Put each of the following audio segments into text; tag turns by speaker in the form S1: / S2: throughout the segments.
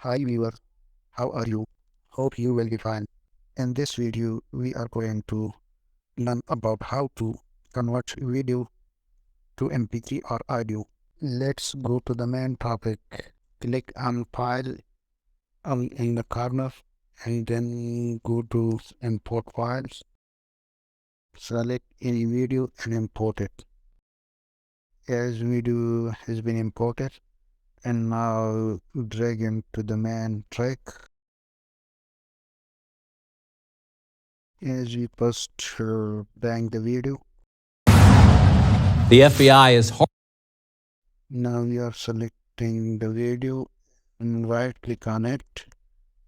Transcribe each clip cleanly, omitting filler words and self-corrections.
S1: Hi viewer, how are you? Hope you will be fine. In this video, we are going to learn about how to convert video to MP3 or audio. Let's go to the main topic. Click on File in the corner and then go to Import Files. Select any video and import it. As video has been imported, and now drag into the main track. As we first bang the video.
S2: The FBI is
S1: Now we are selecting the video and right click on it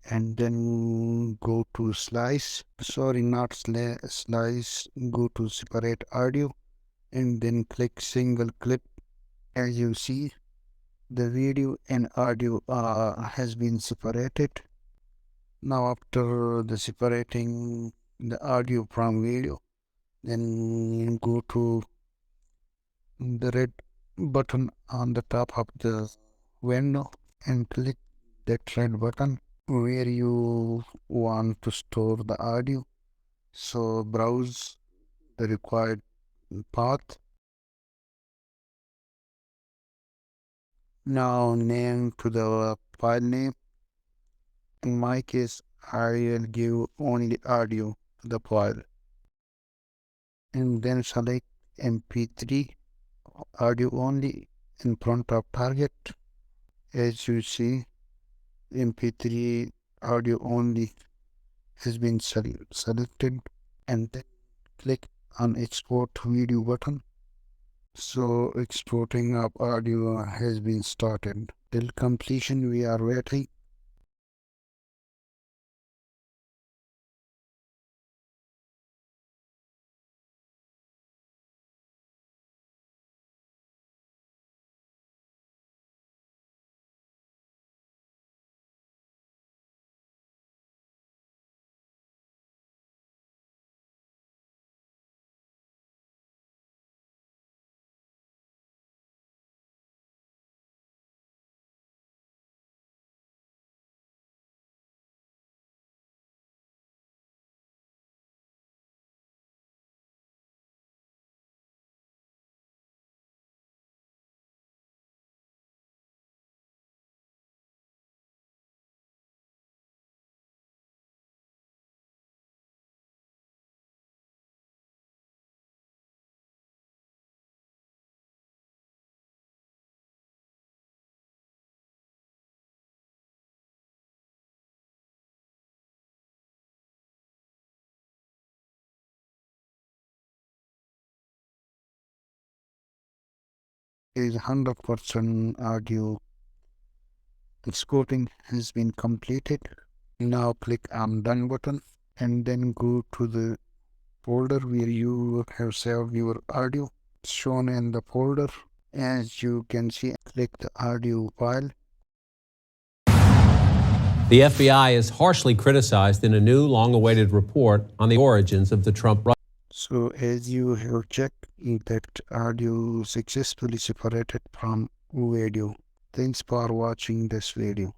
S1: and then go to slice. Sorry, not slice. Go to separate audio and then click single clip. As you see, the video and audio has been separated. Now after the separating the audio from video, then go to the red button on the top of the window and click that red button where you want to store the audio. So browse the required path. Now name to the file name. In my case, I will give only audio to the file. And then select MP3 audio only in front of target. As you see, MP3 audio only has been selected, and then click on export video button. So exporting of audio has been started. Till completion we are waiting. Is 100% audio exporting has been completed. Now click on done button and then go to the folder where you have saved your audio shown in the folder. As you can see, click the audio file.
S2: The FBI is harshly criticized in a new long-awaited report on the origins of the Trump.
S1: So as you have checked that audio successfully separated from video. Thanks for watching this video.